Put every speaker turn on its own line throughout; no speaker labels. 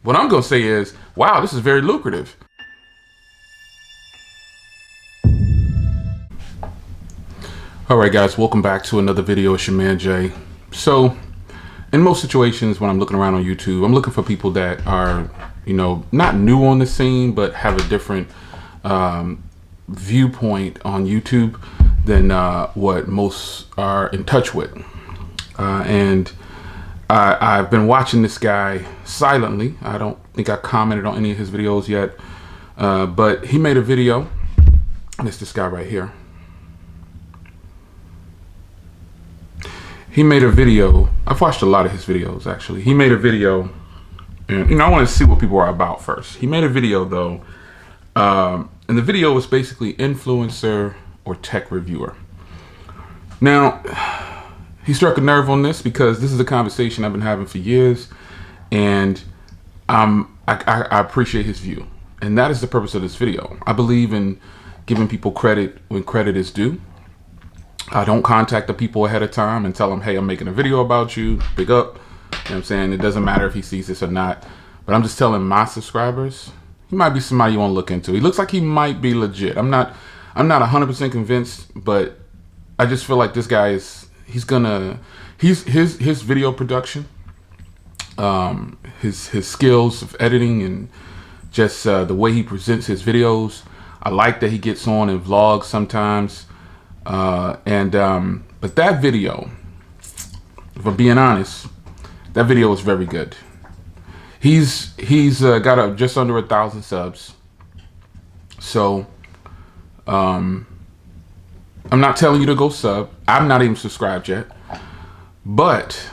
What I'm going to say is, wow, this is very lucrative. All right, guys, welcome back to another video. It's your man, Jay. So in most situations when I'm looking around on YouTube, I'm looking for people that are, not new on the scene, but have a different viewpoint on YouTube than what most are in touch with. And I've been watching this guy silently. I don't think I commented on any of his videos yet, but he made a video, and it's this guy right here. He made a video. I've watched a lot of his videos, actually. He made a video, and I want to see what people are about first. He made a video, though, and the video was basically influencer or tech reviewer. Now, he struck a nerve on this because this is a conversation I've been having for years, and I appreciate his view, and that is the purpose of this video. I believe in giving people credit when credit is due. I don't contact the people ahead of time and tell them, hey, I'm making a video about you, big up. You know what I'm saying? It doesn't matter if he sees this or not, but I'm just telling my subscribers, he might be somebody you want to look into. He looks like he might be legit. I'm not 100% convinced, but I just feel like this guy is, his video production, his skills of editing and just the way he presents his videos. I like that he gets on and vlogs sometimes. But that video, if I'm being honest, that video was very good. He's got just under 1,000 subs. So, I'm not telling you to go sub. I'm not even subscribed yet, but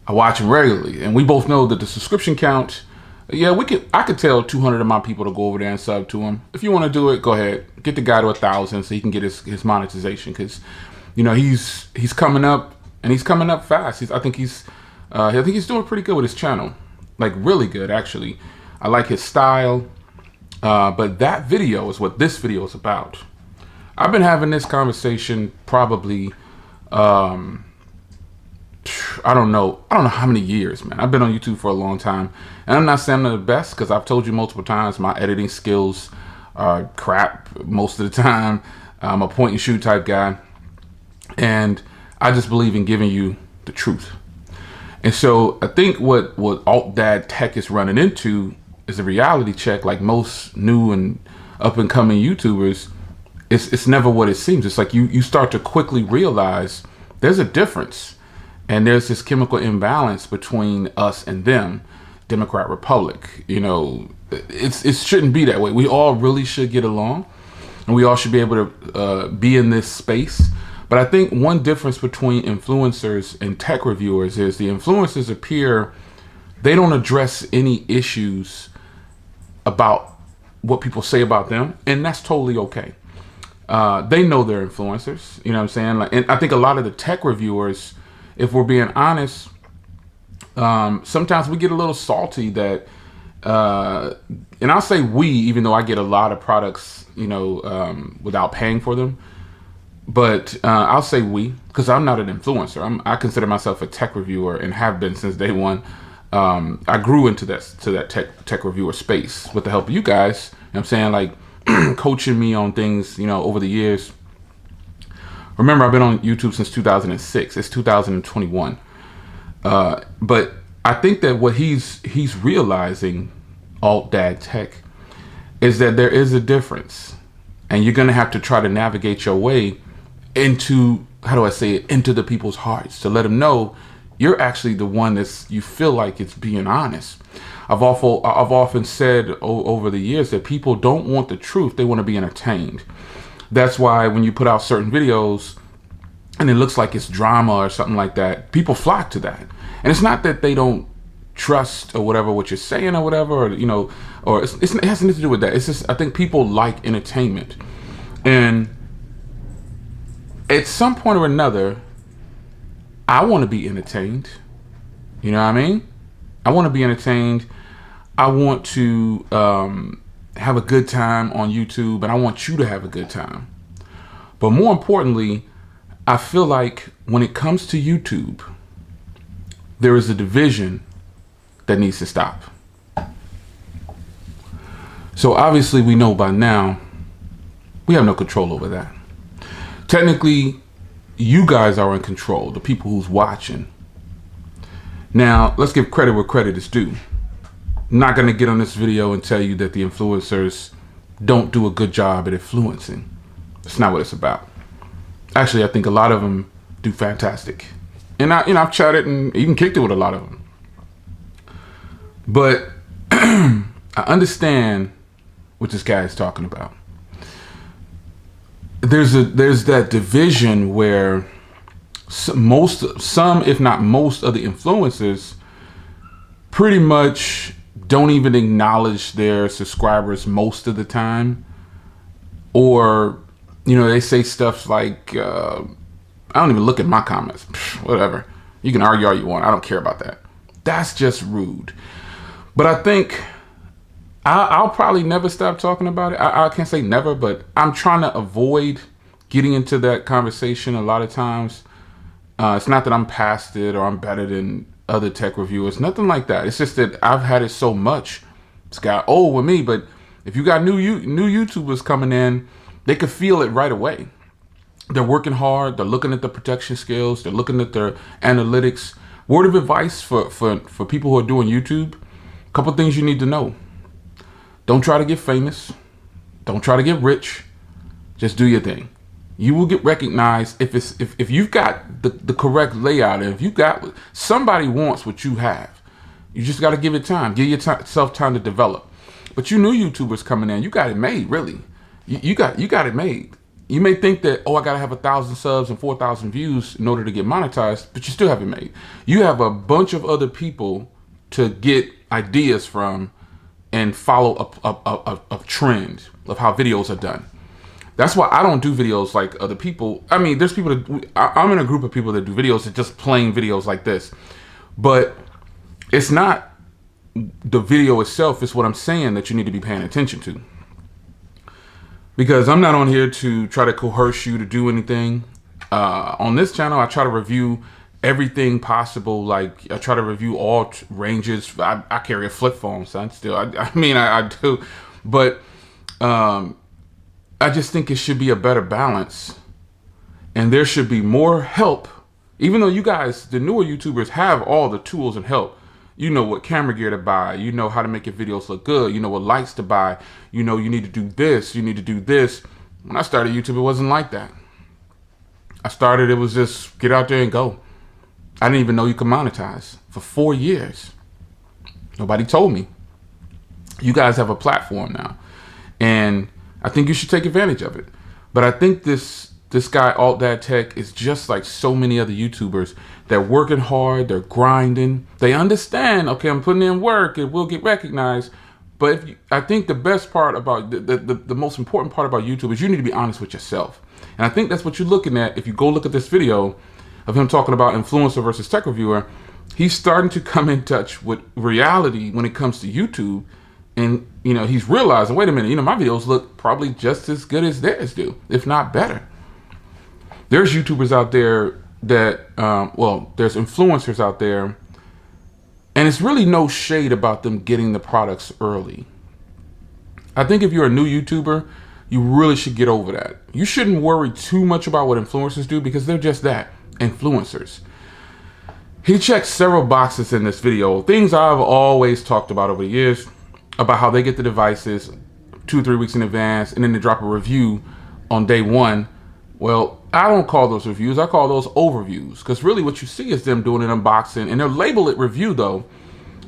I watch him regularly, and we both know that the subscription count. Yeah, I could tell 200 of my people to go over there and sub to him. If you want to do it, go ahead. Get the guy to 1,000 so he can get his monetization, because he's coming up, and he's coming up fast. I think he's doing pretty good with his channel, like really good actually. I like his style, but that video is what this video is about. I've been having this conversation probably. I don't know how many years, man. I've been on YouTube for a long time, and I'm not saying I'm the best, because I've told you multiple times my editing skills are crap most of the time. I'm a point and shoot type guy, and I just believe in giving you the truth. And so I think what AltDadTech is running into is a reality check. Like most new and up and coming YouTubers, it's never what it seems. It's like you start to quickly realize there's a difference. And there's this chemical imbalance between us and them, Democrat, Republic. It shouldn't be that way. We all really should get along, and we all should be able to be in this space. But I think one difference between influencers and tech reviewers is the influencers appear, they don't address any issues about what people say about them, and that's totally okay. They know they're influencers, you know what I'm saying? And I think a lot of the tech reviewers, if we're being honest, sometimes we get a little salty that, and I'll say we, even though I get a lot of products, without paying for them. But I'll say we, because I'm not an influencer. I consider myself a tech reviewer and have been since day one. I grew into that tech reviewer space with the help of you guys. You know what I'm saying? Like coaching me on things, over the years. Remember, I've been on YouTube since 2006. It's 2021. But I think that what he's realizing, AltDadTech, is that there is a difference. And you're going to have to try to navigate your way into, into the people's hearts, to let them know you're actually the one you feel like it's being honest. I've often said over the years that people don't want the truth. They want to be entertained. That's why when you put out certain videos and it looks like it's drama or something like that, people flock to that. And it's not that they don't trust or whatever what you're saying or whatever, or it has nothing to do with that. It's just, I think people like entertainment, and at some point or another, I want to be entertained. You know what I mean? I want to be entertained. I want to have a good time on YouTube, and I want you to have a good time. But more importantly, I feel like when it comes to YouTube, there is a division that needs to stop. So obviously we know by now we have no control over that. Technically, you guys are in control, the people who's watching. Now, let's give credit where credit is due. I'm not going to get on this video and tell you that the influencers don't do a good job at influencing. That's not what it's about. Actually, I think a lot of them do fantastic. And I've chatted and even kicked it with a lot of them. But I understand what this guy is talking about. There's that division where some, if not most of the influencers pretty much don't even acknowledge their subscribers most of the time. Or, they say stuff like, I don't even look at my comments. Whatever. You can argue all you want. I don't care about that. That's just rude. But I think I'll probably never stop talking about it. I can't say never, but I'm trying to avoid getting into that conversation a lot of times. It's not that I'm past it or I'm better than other tech reviewers. Nothing like that. It's just that I've had it so much. It's got old with me. But if you got new YouTubers coming in, they could feel it right away. They're working hard. They're looking at the protection skills. They're looking at their analytics. Word of advice for people who are doing YouTube. A couple things you need to know. Don't try to get famous. Don't try to get rich. Just do your thing. You will get recognized if you've got the correct layout. And if you got somebody wants what you have, you just got to give it time. Give yourself time to develop. But you new YouTubers coming in, you got it made. Really, you got it made. You may think that, I got to have 1,000 subs and 4,000 views in order to get monetized, but you still have it made. You have a bunch of other people to get ideas from and follow a trend of how videos are done. That's why I don't do videos like other people. I mean, there's people that I'm in a group of people that do videos that just plain videos like this, but it's not the video itself. It's what I'm saying that you need to be paying attention to. Because I'm not on here to try to coerce you to do anything. On this channel, I try to review everything possible. Like, I try to review all ranges. I carry a flip phone, son. Still, I do. But I just think it should be a better balance. And there should be more help. Even though you guys, the newer YouTubers, have all the tools and help. You know what camera gear to buy. You know how to make your videos look good. You know what lights to buy. You know you need to do this. You need to do this. When I started YouTube, it wasn't like that. I started, it was just get out there and go. I didn't even know you could monetize for 4 years. Nobody told me. You guys have a platform now. And I think you should take advantage of it. But I think this guy, AltDadTech, is just like so many other YouTubers. They're working hard. They're grinding. They understand, okay, I'm putting in work. It will get recognized. But I think the best part about, the most important part about YouTube is you need to be honest with yourself. And I think that's what you're looking at. If you go look at this video of him talking about influencer versus tech reviewer, he's starting to come in touch with reality when it comes to YouTube. And, he's realizing, wait a minute, my videos look probably just as good as theirs do, if not better. There's YouTubers out there that, there's influencers out there, and it's really no shade about them getting the products early. I think if you're a new YouTuber, you really should get over that. You shouldn't worry too much about what influencers do because they're just that, influencers. He checked several boxes in this video, things I've always talked about over the years, about how they get the devices 2 or 3 weeks in advance and then they drop a review on day one. Well, I don't call those reviews. I call those overviews because really what you see is them doing an unboxing and they'll label it review though.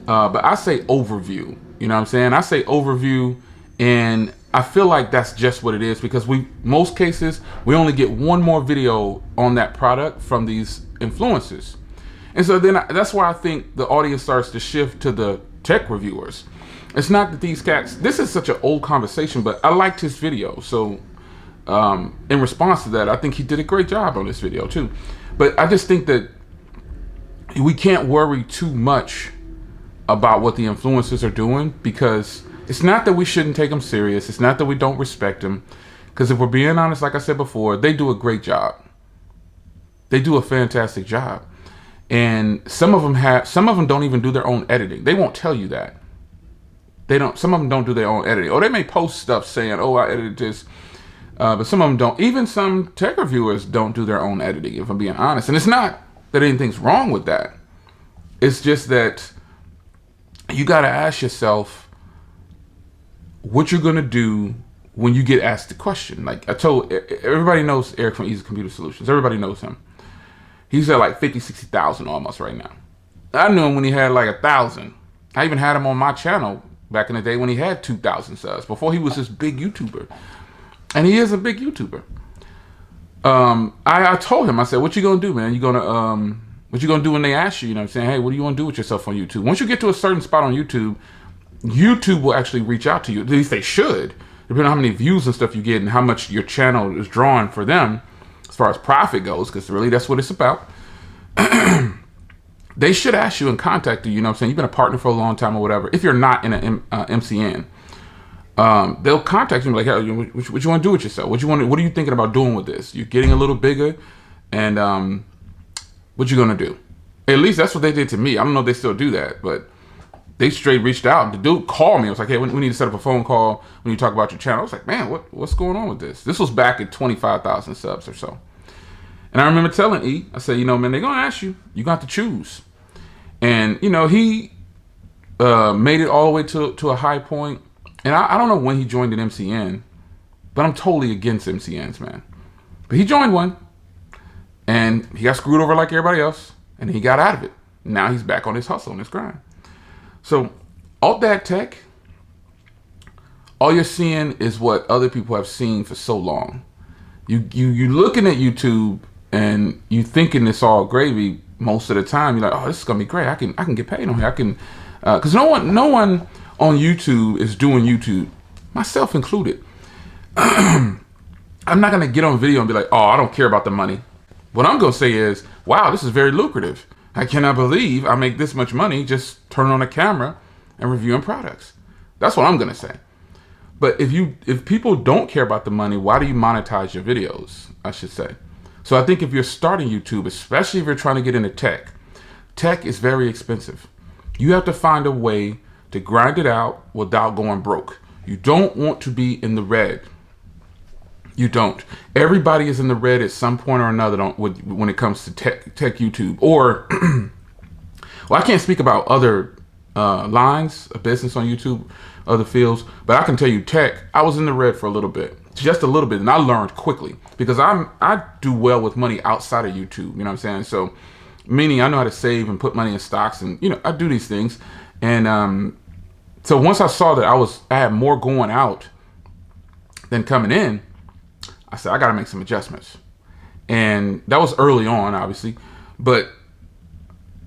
But I say overview, you know what I'm saying? I say overview, and I feel like that's just what it is because most cases, we only get one more video on that product from these influencers. And so then that's why I think the audience starts to shift to the tech reviewers. It's not that these cats, this is such an old conversation, but I liked his video. So in response to that, I think he did a great job on this video too. But I just think that we can't worry too much about what the influencers are doing because it's not that we shouldn't take them serious. It's not that we don't respect them. Because if we're being honest, like I said before, they do a great job. They do a fantastic job. And some of them don't even do their own editing. They won't tell you that. Some of them don't do their own editing. Or they may post stuff saying, oh, I edited this. But some of them don't. Even some tech reviewers don't do their own editing, if I'm being honest. And it's not that anything's wrong with that. It's just that you got to ask yourself what you're going to do when you get asked the question. Like I told, everybody knows Eric from Easy Computer Solutions. Everybody knows him. He's at like 50, 60,000 almost right now. I knew him when he had like 1,000. I even had him on my channel back in the day when he had 2,000 subs, before he was this big YouTuber. And he is a big YouTuber. I told him, I said, what you gonna do, man? What you gonna do when they ask you, you know what I'm saying? Hey, what do you want to do with yourself on YouTube? Once you get to a certain spot on YouTube, YouTube will actually reach out to you. At least they should, depending on how many views and stuff you get and how much your channel is drawing for them as far as profit goes, because really that's what it's about. They should ask you and contact you, you know what I'm saying? You've been a partner for a long time or whatever. If you're not in an MCN, they'll contact you and be like, hey, what you want to do with yourself? What are you thinking about doing with this? You're getting a little bigger, and what you gonna do? At least that's what they did to me. I don't know if they still do that, but they straight reached out. The dude called me. I was like, hey, we need to set up a phone call when you talk about your channel. I was like, man, what's going on with this? This was back at 25,000 subs or so. And I remember telling E, I said, you know, man, they're gonna ask you. You got to choose. And you know, he made it all the way to a high point. And I don't know when he joined an MCN, but I'm totally against MCNs, man. But he joined one, and he got screwed over like everybody else, and he got out of it. Now he's back on his hustle, on his grind. So, AltDadTech, all you're seeing is what other people have seen for so long. You looking at YouTube, and you thinking it's all gravy most of the time. You're like, oh, this is gonna be great. I can get paid on here. I can, because no one on YouTube is doing YouTube, myself included. I'm not gonna get on video and be like, oh, I don't care about the money. What I'm gonna say is, wow, this is very lucrative. I cannot believe I make this much money just turning on a camera and reviewing products. That's what I'm gonna say. But if people don't care about the money, why do you monetize your videos, I should say? So I think if you're starting YouTube, especially if you're trying to get into tech is very expensive. You have to find a way to grind it out without going broke. You don't want to be in the red. You don't. Everybody is in the red at some point or another when it comes to tech YouTube. Or, well, I can't speak about other lines of business on YouTube, other fields, but I can tell you tech, I was in the red for a little bit. Just a little bit, and I learned quickly because I do well with money outside of YouTube, you know what I'm saying? So, meaning I know how to save and put money in stocks, and you know, I do these things. And so once I saw that I had more going out than coming in, I said, I got to make some adjustments. And that was early on, obviously, but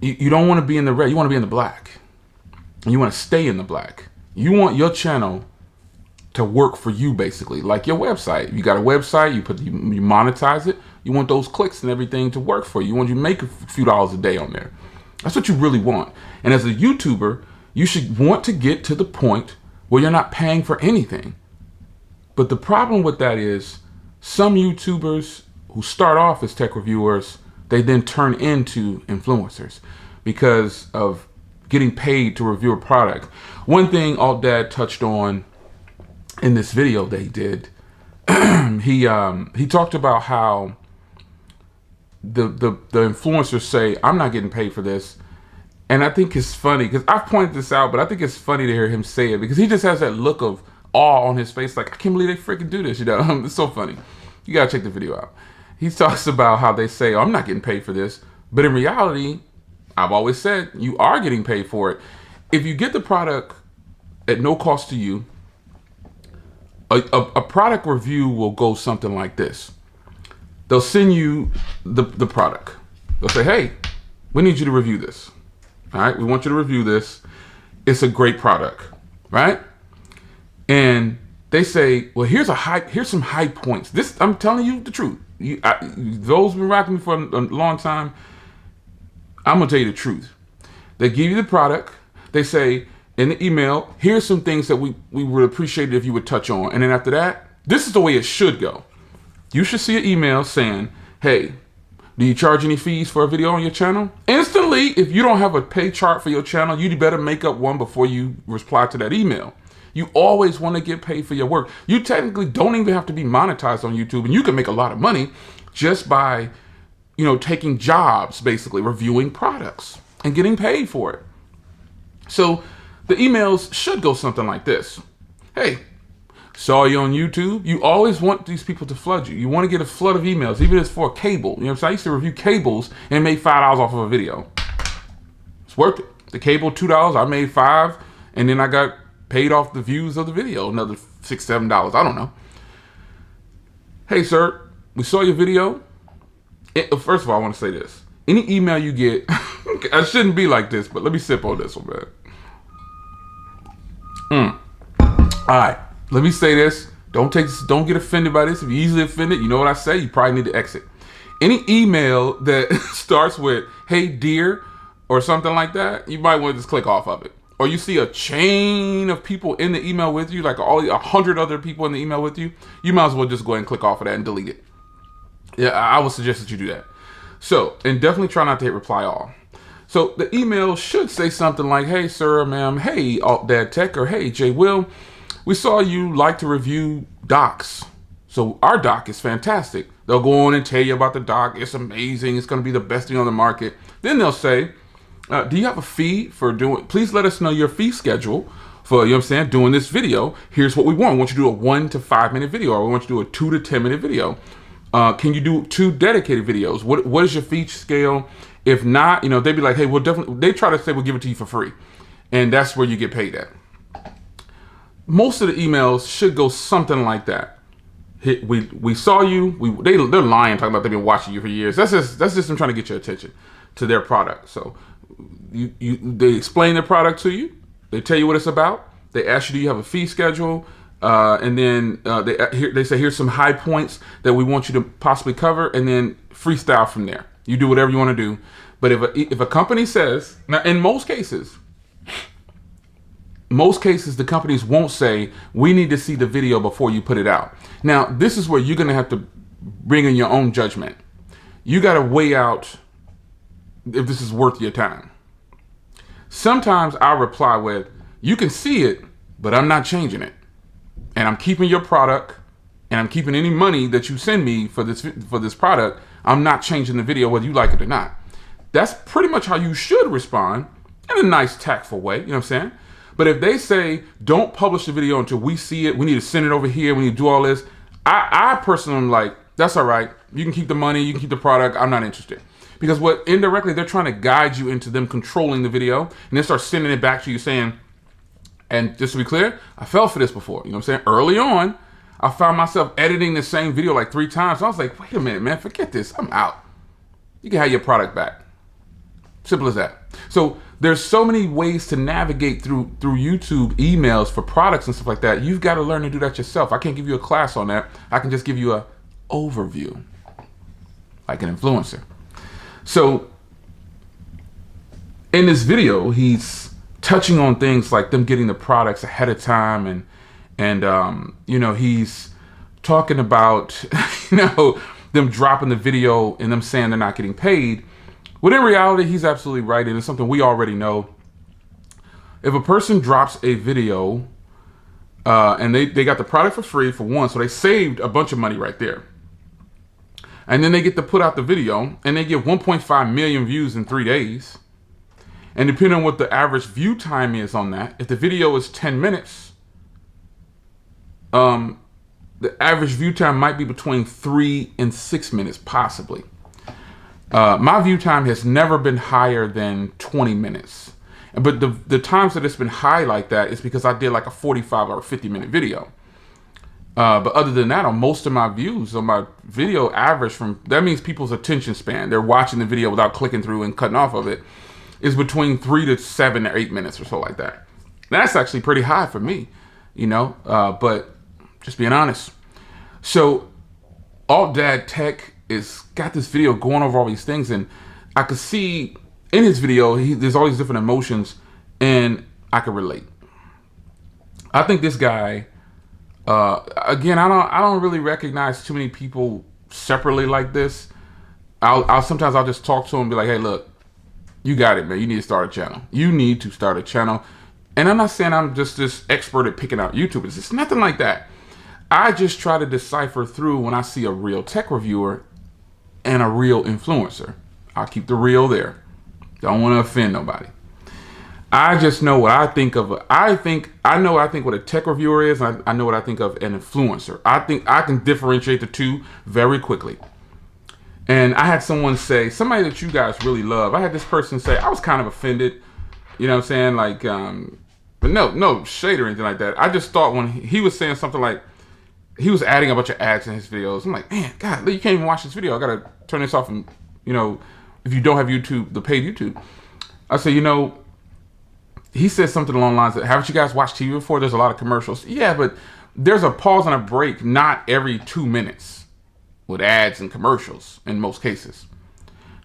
you don't want to be in the red. You want to be in the black, and you want to stay in the black. You want your channel to work for you, basically, like your website. You got a website, you monetize it. You want those clicks and everything to work for you. You want you to make a few dollars a day on there. That's what you really want. And as a YouTuber, you should want to get to the point where you're not paying for anything. But the problem with that is some YouTubers who start off as tech reviewers, they then turn into influencers because of getting paid to review a product. One thing AltDad touched on in this video that he did, he talked about how the influencers say, I'm not getting paid for this. And I think it's funny because I've pointed this out, but I think it's funny to hear him say it because he just has that look of awe on his face. Like, I can't believe they freaking do this, you know? It's so funny. You gotta check the video out. He talks about how they say, oh, I'm not getting paid for this. But in reality, I've always said you are getting paid for it. If you get the product at no cost to you, a product review will go something like this. They'll send you the product. They'll say, hey, we need you to review this. All right, we want you to review this. It's a great product, right? And they say, well, here's some high points. This, I'm telling you the truth. Those who've been rocking me for a long time, I'm gonna tell you the truth. They give you the product. They say in the email, here's some things that we would appreciate it if you would touch on. And then after that, this is the way it should go. You should see an email saying, hey, Do you charge any fees for a video on your channel? Instantly, if you don't have a pay chart for your channel, you better make up one before you reply to that email. You always want to get paid for your work. You technically don't even have to be monetized on YouTube, and you can make a lot of money just by, taking jobs, basically reviewing products and getting paid for it. So the emails should go something like this. Hey, saw you on YouTube. You always want these people to flood you. You want to get a flood of emails, even if it's for a cable. So I used to review cables and made $5 off of a video. It's worth it. The cable, $2, I made $5, and then I got paid off the views of the video, another $6, $7. I don't know. Hey, sir, we saw your video. First of all, I want to say this. Any email you get, I shouldn't be like this, but let me sip on this one, man. All right. Let me say this. Don't get offended by this. If you're easily offended, you know what I say. You probably need to exit. Any email that starts with, hey, dear, or something like that, you might want to just click off of it. Or you see a chain of people in the email with you, like all 100 other people in the email with you, you might as well just go ahead and click off of that and delete it. Yeah, I would suggest that you do that. So, and definitely try not to hit reply all. So the email should say something like, hey, sir, ma'am, hey, AltDadTech, or hey, J. Will, we saw you like to review docs. So our doc is fantastic. They'll go on and tell you about the doc. It's amazing. It's going to be the best thing on the market. Then they'll say, do you have a fee for doing, please let us know your fee schedule for, doing this video. Here's what we want. We want you to do a 1 to 5 minute video, or we want you to do a 2 to 10 minute video. Can you do 2 dedicated videos? What is your fee scale? If not, they'd be like, hey, we'll definitely, they try to say we'll give it to you for free. And that's where you get paid at. Most of the emails should go something like that. We saw you. They're lying, talking about they've been watching you for years. That's just them trying to get your attention to their product. So they explain their product to you. They tell you what it's about. They ask you, do you have a fee schedule? And then they say, here's some high points that we want you to possibly cover, and then freestyle from there. You do whatever you want to do. But if a company says, now in most cases, the companies won't say, we need to see the video before you put it out. Now, this is where you're going to have to bring in your own judgment. You got to weigh out if this is worth your time. Sometimes I'll reply with, you can see it, but I'm not changing it. And I'm keeping your product, and I'm keeping any money that you send me for this product. I'm not changing the video whether you like it or not. That's pretty much how you should respond in a nice, tactful way. You know what I'm saying? But if they say, don't publish the video until we see it, we need to send it over here, we need to do all this, I personally am like, that's all right. You can keep the money, you can keep the product, I'm not interested. Because what indirectly, they're trying to guide you into them controlling the video, and then start sending it back to you saying, and just to be clear, I fell for this before. You know what I'm saying? Early on, I found myself editing the same video like 3 times. So I was like, wait a minute, man, forget this. I'm out. You can have your product back. Simple as that. So there's so many ways to navigate through YouTube emails for products and stuff like that. You've got to learn to do that yourself. I can't give you a class on that. I can just give you an overview, like an influencer. So in this video, he's touching on things like them getting the products ahead of time, and he's talking about them dropping the video and them saying they're not getting paid. When in reality, he's absolutely right. And it's something we already know. If a person drops a video and they got the product for free for one, so they saved a bunch of money right there. And then they get to put out the video and they get 1.5 million views in 3 days. And depending on what the average view time is on that, if the video is 10 minutes, the average view time might be between 3 and 6 minutes, possibly. My view time has never been higher than 20 minutes. But the times that it's been high like that is because I did like a 45 or 50-minute video. But other than that, on most of my views on my video average that means people's attention span, they're watching the video without clicking through and cutting off of it, is between 3 to 7 or 8 minutes or so like that. That's actually pretty high for me, but just being honest. So AltDadTech is got this video going over all these things, and I could see in his video, there's all these different emotions, and I could relate. I think this guy, again, I don't really recognize too many people separately like this. Sometimes I'll just talk to him and be like, hey, look, you got it, man. You need to start a channel. You need to start a channel. And I'm not saying I'm just this expert at picking out YouTubers. It's nothing like that. I just try to decipher through when I see a real tech reviewer and a real influencer. I'll keep the real there. Don't want to offend nobody. I just know what I think of. I know what a tech reviewer is. And I know what I think of an influencer. I think I can differentiate the two very quickly. And I had someone say, somebody that you guys really love. I had this person say, I was kind of offended. You know what I'm saying? Like, but no shade or anything like that. I just thought when he was saying something like, he was adding a bunch of ads in his videos. I'm like, man, God, you can't even watch this video. I gotta turn this off. And if you don't have YouTube, the paid YouTube. I say, he said something along the lines of, haven't you guys watched TV before? There's a lot of commercials. Yeah, but there's a pause and a break, not every 2 minutes with ads and commercials in most cases.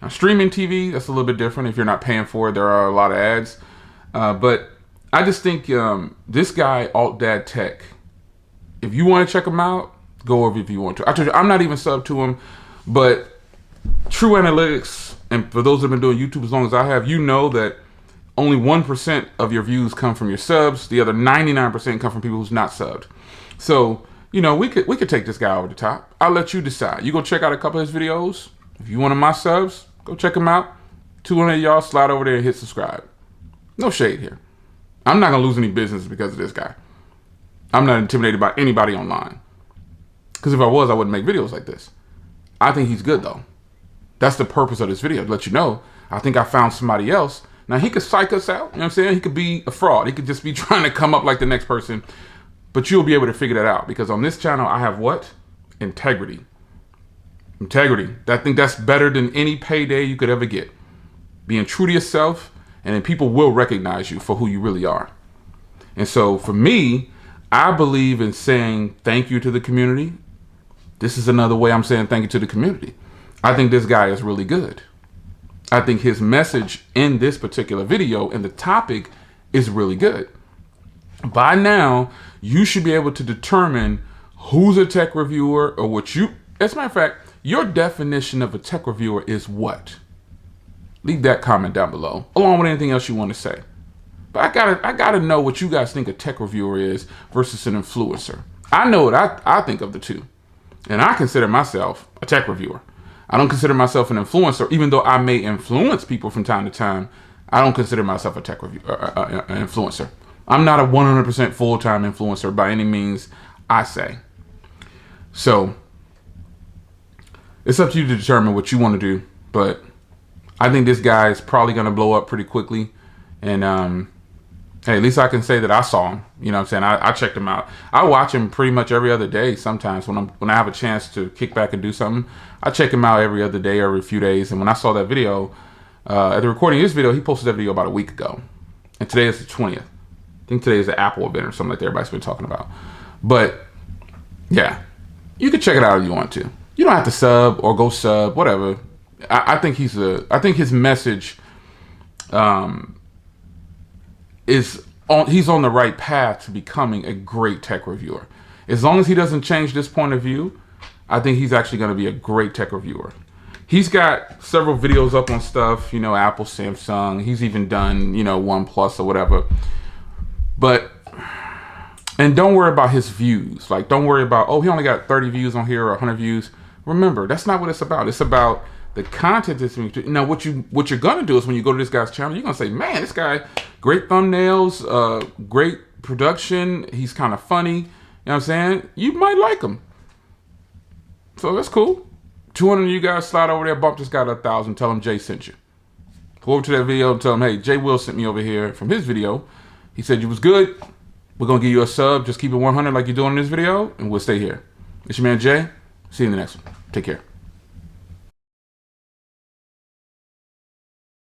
Now, streaming TV, that's a little bit different. If you're not paying for it, there are a lot of ads. But I just think this guy, AltDadTech, if you want to check him out, go over if you want to. I told you, I'm not even sub to him, but True Analytics, and for those that have been doing YouTube as long as I have, you know that only 1% of your views come from your subs. The other 99% come from people who's not subbed. So, we could take this guy over the top. I'll let you decide. You go check out a couple of his videos. If you one of my subs, go check him out. 200 of y'all slide over there and hit subscribe. No shade here. I'm not going to lose any business because of this guy. I'm not intimidated by anybody online. Because if I was, I wouldn't make videos like this. I think he's good, though. That's the purpose of this video, to let you know. I think I found somebody else. Now, he could psych us out. You know what I'm saying? He could be a fraud. He could just be trying to come up like the next person. But you'll be able to figure that out. Because on this channel, I have what? Integrity. Integrity. I think that's better than any payday you could ever get. Being true to yourself, and then people will recognize you for who you really are. And so for me, I believe in saying thank you to the community. This is another way I'm saying thank you to the community. I think this guy is really good. I think his message in this particular video and the topic is really good. By now, you should be able to determine who's a tech reviewer or what you, as a matter of fact, your definition of a tech reviewer is what? Leave that comment down below, along with anything else you want to say. But I gotta know what you guys think a tech reviewer is versus an influencer. I know what I think of the two. And I consider myself a tech reviewer. I don't consider myself an influencer, even though I may influence people from time to time. I don't consider myself a tech reviewer, an influencer. I'm not a 100% full-time influencer by any means, I say. So, it's up to you to determine what you want to do. But I think this guy is probably going to blow up pretty quickly. And, hey, at least I can say that I saw him. You know what I'm saying? I checked him out. I watch him pretty much every other day sometimes when I have a chance to kick back and do something. I check him out every other day, every few days. And when I saw that video, at the recording of this video, he posted that video about a week ago. And today is the 20th. I think today is the Apple event or something like that everybody's been talking about. But, yeah, you can check it out if you want to. You don't have to sub or go sub, whatever. I think his message he's on the right path to becoming a great tech reviewer. As long as he doesn't change this point of view, I think he's actually going to be a great tech reviewer. He's got several videos up on stuff, Apple, Samsung. He's even done, OnePlus or whatever. And don't worry about his views. Like, don't worry about, he only got 30 views on here or 100 views. Remember, that's not what it's about. It's about the content that's being. Now, what you're gonna do is when you go to this guy's channel, you're gonna say, "Man, this guy, great thumbnails, great production. He's kind of funny." You know what I'm saying? You might like him. So that's cool. 200 of you guys slide over there, bump this guy to 1,000. Tell him Jay sent you. Go over to that video and tell him, "Hey, Jay Will sent me over here from his video. He said you was good. We're gonna give you a sub. Just keep it 100 like you're doing in this video, and we'll stay here." It's your man Jay. See you in the next one. Take care.